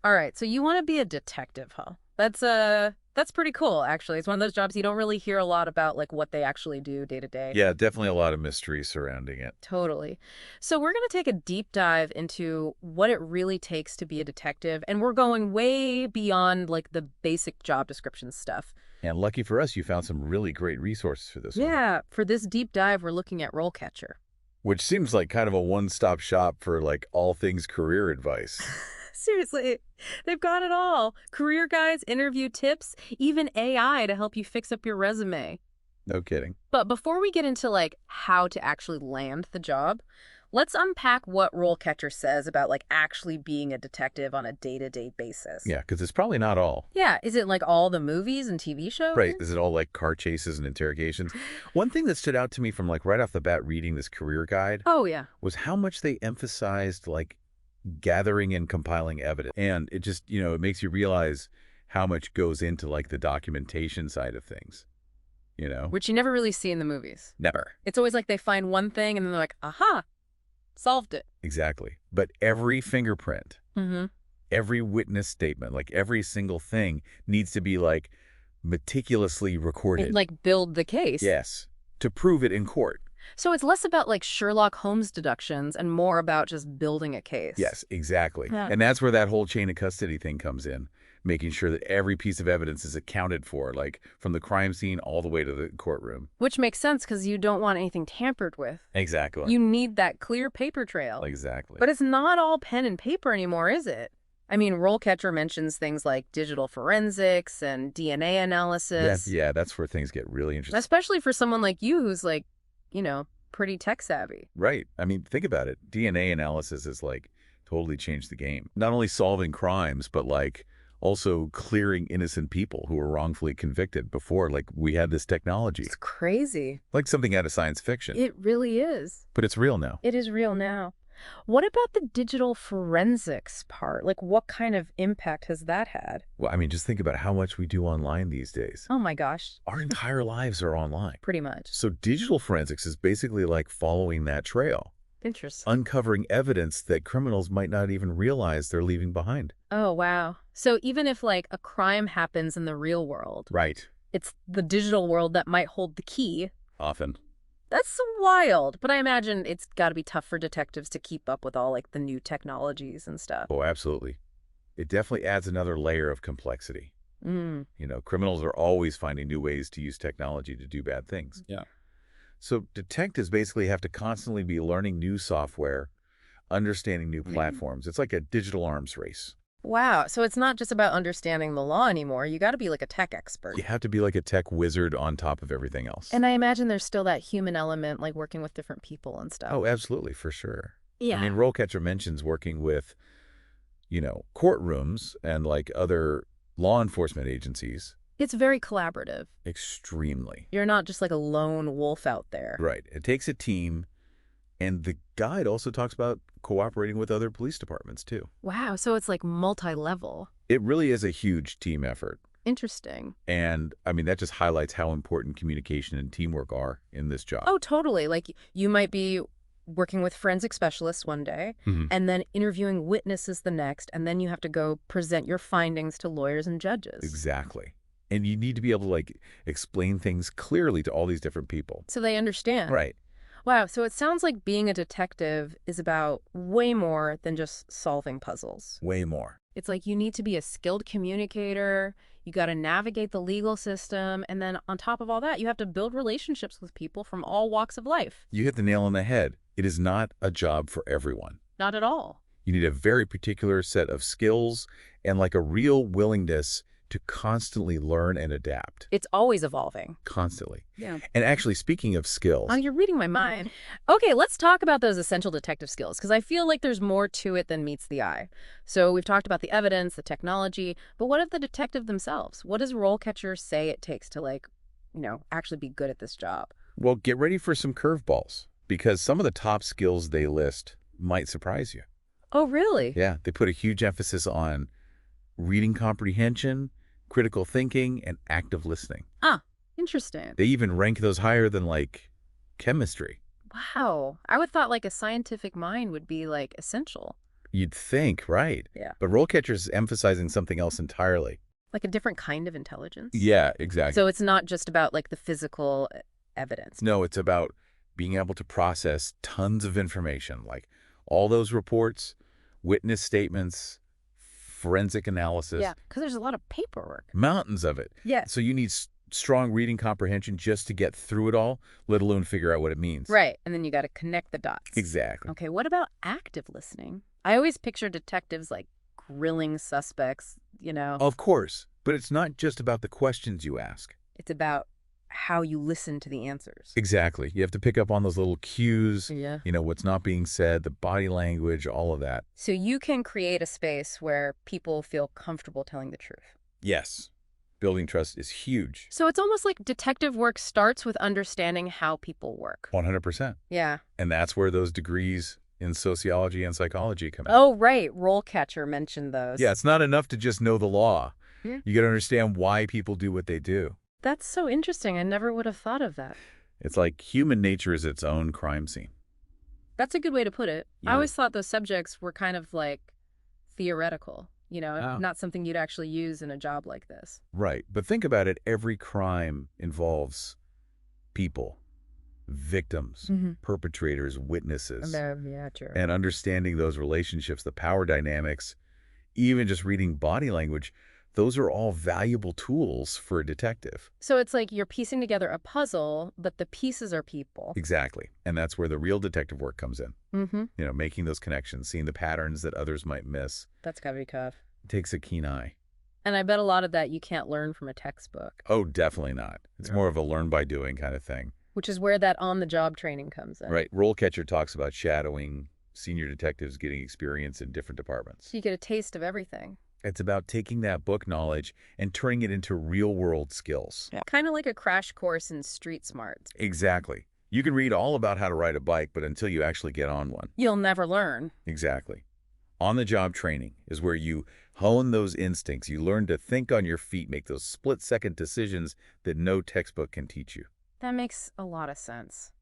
All right, so you want to be a detective, huh? That's pretty cool, actually. It's one of those jobs you don't really hear a lot about, like what they actually do day to day. Yeah, definitely a lot of mystery surrounding it. Totally. So we're going to take a deep dive into what it really takes to be a detective, and we're going way beyond like the basic job description stuff. And lucky for us, you found some really great resources for this one, Yeah, for this deep dive, we're looking at RoleCatcher. which seems like kind of a one-stop shop for like all things career advice. Seriously, they've got it all. Career guides, interview tips, even AI to help you fix up your resume. No kidding. But before we get into like how to actually land the job, let's unpack what RoleCatcher says about like actually being a detective on a day-to-day basis. Yeah, because it's probably not all. Yeah, is it like all the movies and TV shows? Right. Is it all like car chases and interrogations? One thing that stood out to me from like right off the bat reading this career guide Oh yeah. was how much they emphasized like gathering and compiling evidence. And it just, it makes you realize how much goes into like the documentation side of things, you know? Which you never really see in the movies. Never. It's always like they find one thing and then they're like, aha, solved it. Exactly. But every fingerprint, Mm-hmm. every witness statement, like every single thing needs to be like meticulously recorded. Like build the case. Yes. To prove it in court. So it's less about like Sherlock Holmes deductions and more about just building a case. Yes, exactly. Yeah. And that's where that whole chain of custody thing comes in, making sure that every piece of evidence is accounted for, like from the crime scene all the way to the courtroom. Which makes sense because you don't want anything tampered with. Exactly. You need that clear paper trail. Exactly. But it's not all pen and paper anymore, is it? I mean, RoleCatcher mentions things like digital forensics and DNA analysis. Yeah, that's where things get really interesting. Especially for someone like you who's like, pretty tech savvy. Right. I mean, think about it. DNA analysis has like totally changed the game. Not only solving crimes, but like also clearing innocent people who were wrongfully convicted before like we had this technology. It's crazy. Like something out of science fiction. It really is. But it's real now. It is real now. What about the digital forensics part? Like, what kind of impact has that had? Well, I mean, just think about how much we do online these days. Oh my gosh. Our entire lives are online. Pretty much. So digital forensics is basically like following that trail, Interesting. uncovering evidence that criminals might not even realize they're leaving behind. Oh, wow. So even if like a crime happens in the real world, Right. it's the digital world that might hold the key. Often. That's wild. But I imagine it's got to be tough for detectives to keep up with all like the new technologies and stuff. Oh, absolutely. It definitely adds another layer of complexity. Mm. Criminals are always finding new ways to use technology to do bad things. Yeah. So detectives basically have to constantly be learning new software, understanding new platforms. It's like a digital arms race. Wow. So it's not just about understanding the law anymore. You got to be like a tech expert. You have to be like a tech wizard on top of everything else. And I imagine there's still that human element, like working with different people and stuff. Oh, absolutely, for sure. Yeah. I mean, RoleCatcher mentions working with, courtrooms and like other law enforcement agencies. It's very collaborative. Extremely. You're not just like a lone wolf out there. Right. It takes a team. And the guide also talks about cooperating with other police departments, too. Wow. So it's like multi-level. It really is a huge team effort. Interesting. And, I mean, that just highlights how important communication and teamwork are in this job. Oh, totally. Like you might be working with forensic specialists one day and then interviewing witnesses the next, and then you have to go present your findings to lawyers and judges. Exactly. And you need to be able to, like, explain things clearly to all these different people. So they understand. Right. Wow, so it sounds like being a detective is about way more than just solving puzzles. Way more. It's like you need to be a skilled communicator, you got to navigate the legal system, and then on top of all that, you have to build relationships with people from all walks of life. You hit the nail on the head. It is not a job for everyone. Not at all. You need a very particular set of skills and like a real willingness to constantly learn and adapt. It's always evolving. Constantly. Yeah. And actually, speaking of skills. Oh, you're reading my mind. Okay, let's talk about those essential detective skills, because I feel like there's more to it than meets the eye. So we've talked about the evidence, the technology, but what of the detective themselves? What does RoleCatcher say it takes to, actually be good at this job? Well, get ready for some curveballs, because some of the top skills they list might surprise you. Oh, really? Yeah, they put a huge emphasis on reading comprehension, critical thinking, and active listening. Ah, interesting. They even rank those higher than, like, chemistry. Wow. I would thought, like, a scientific mind would be, like, essential. You'd think, right. Yeah. But RoleCatcher's emphasizing something else entirely. Like a different kind of intelligence? Yeah, exactly. So it's not just about like the physical evidence. No, it's about being able to process tons of information, like all those reports, witness statements, forensic analysis, Yeah, because there's a lot of paperwork. mountains of it. Yeah. So you need strong reading comprehension just to get through it all, let alone figure out what it means. Right, and then you got to connect the dots. Exactly. Okay, what about active listening? I always picture detectives like grilling suspects. Of course, but it's not just about the questions you ask. It's about how you listen to the answers. Exactly. You have to pick up on those little cues, Yeah. what's not being said, the body language, all of that. So you can create a space where people feel comfortable telling the truth. Yes. Building trust is huge. So it's almost like detective work starts with understanding how people work. 100%. Yeah. And that's where those degrees in sociology and psychology come in. Oh, right. RoleCatcher mentioned those. Yeah, it's not enough to just know the law. Yeah. You got to understand why people do what they do. That's so interesting. I never would have thought of that. It's like human nature is its own crime scene. That's a good way to put it. Yeah. I always thought those subjects were kind of like theoretical, Oh. not something you'd actually use in a job like this. Right. But think about it. Every crime involves people, victims, perpetrators, witnesses. Yeah, true. And understanding those relationships, the power dynamics, even just reading body language, those are all valuable tools for a detective. So it's like you're piecing together a puzzle, but the pieces are people. Exactly. And that's where the real detective work comes in. Mm-hmm. Making those connections, seeing the patterns that others might miss. That's gotta be tough. It takes a keen eye. And I bet a lot of that you can't learn from a textbook, Oh, definitely not. It's more of a learn by doing kind of thing. which is where that on-the-job training comes in. Right. RoleCatcher talks about shadowing, senior detectives getting experience in different departments. So you get a taste of everything. It's about taking that book knowledge and turning it into real-world skills. Yeah. Kind of like a crash course in street smarts. Exactly. You can read all about how to ride a bike, but until you actually get on one. You'll never learn. Exactly. On-the-job training is where you hone those instincts. You learn to think on your feet, make those split-second decisions that no textbook can teach you. That makes a lot of sense.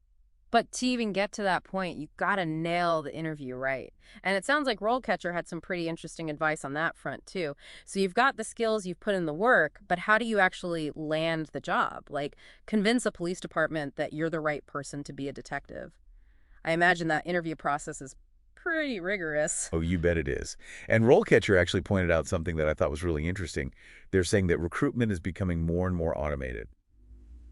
But to even get to that point, you gotta nail the interview right. And it sounds like RoleCatcher had some pretty interesting advice on that front, too. So you've got the skills, you've put in the work, but how do you actually land the job? Like, convince a police department that you're the right person to be a detective. I imagine that interview process is pretty rigorous. Oh, you bet it is. And RoleCatcher actually pointed out something that I thought was really interesting. They're saying that recruitment is becoming more and more automated.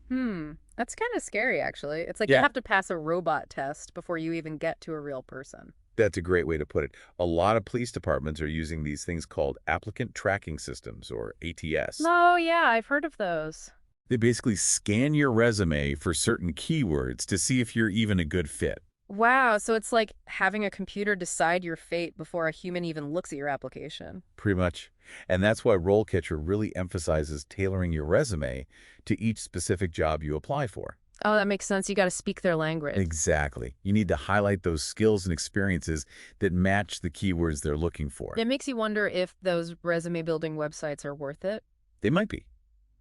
That's kind of scary, actually. It's like Yeah. you have to pass a robot test before you even get to a real person. That's a great way to put it. A lot of police departments are using these things called applicant tracking systems, or ATS. Oh, yeah, I've heard of those. They basically scan your resume for certain keywords to see if you're even a good fit. Wow, so it's like having a computer decide your fate before a human even looks at your application. Pretty much. And that's why RoleCatcher really emphasizes tailoring your resume to each specific job you apply for. Oh, that makes sense. You got to speak their language. Exactly. You need to highlight those skills and experiences that match the keywords they're looking for. It makes you wonder if those resume building websites are worth it. They might be.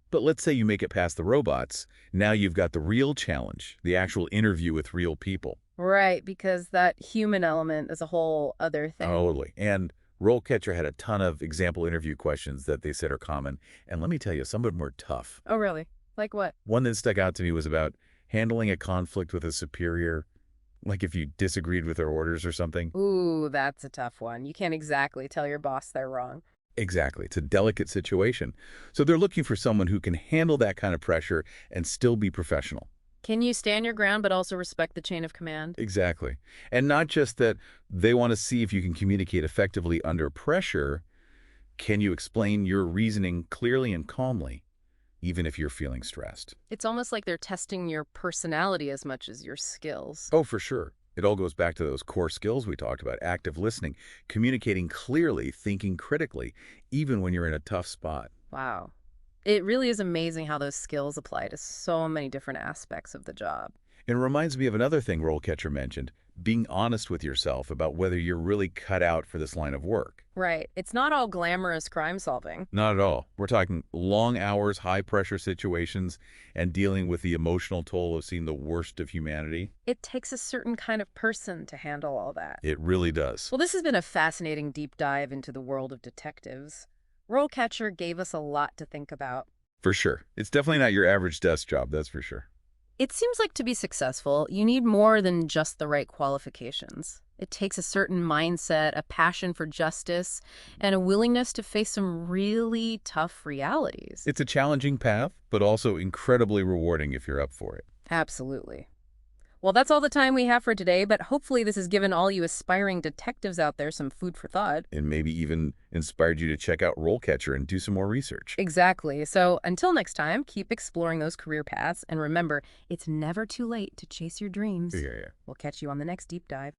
But let's say you make it past the robots. Now you've got the real challenge, the actual interview with real people. Right, because that human element is a whole other thing. Totally. And RoleCatcher had a ton of example interview questions that they said are common. And let me tell you, some of them were tough. Oh, really? Like what? One that stuck out to me was about handling a conflict with a superior, like if you disagreed with their orders or something. Ooh, that's a tough one. You can't exactly tell your boss they're wrong. Exactly. It's a delicate situation. So they're looking for someone who can handle that kind of pressure and still be professional. Can you stand your ground but also respect the chain of command? Exactly. And not just that, they want to see if you can communicate effectively under pressure. Can you explain your reasoning clearly and calmly, even if you're feeling stressed? It's almost like they're testing your personality as much as your skills. Oh, for sure. It all goes back to those core skills we talked about: active listening, communicating clearly, thinking critically, even when you're in a tough spot. Wow. It really is amazing how those skills apply to so many different aspects of the job. It reminds me of another thing RoleCatcher mentioned, being honest with yourself about whether you're really cut out for this line of work. Right. It's not all glamorous crime solving. Not at all. We're talking long hours, high-pressure situations, and dealing with the emotional toll of seeing the worst of humanity. It takes a certain kind of person to handle all that. It really does. Well, this has been a fascinating deep dive into the world of detectives. RoleCatcher gave us a lot to think about. For sure. It's definitely not your average desk job, that's for sure. It seems like to be successful, you need more than just the right qualifications. It takes a certain mindset, a passion for justice, and a willingness to face some really tough realities. It's a challenging path, but also incredibly rewarding if you're up for it. Absolutely. Well, that's all the time we have for today, but hopefully this has given all you aspiring detectives out there some food for thought. And maybe even inspired you to check out RoleCatcher and do some more research. Exactly. So until next time, keep exploring those career paths, and remember, it's never too late to chase your dreams. Yeah. We'll catch you on the next deep dive.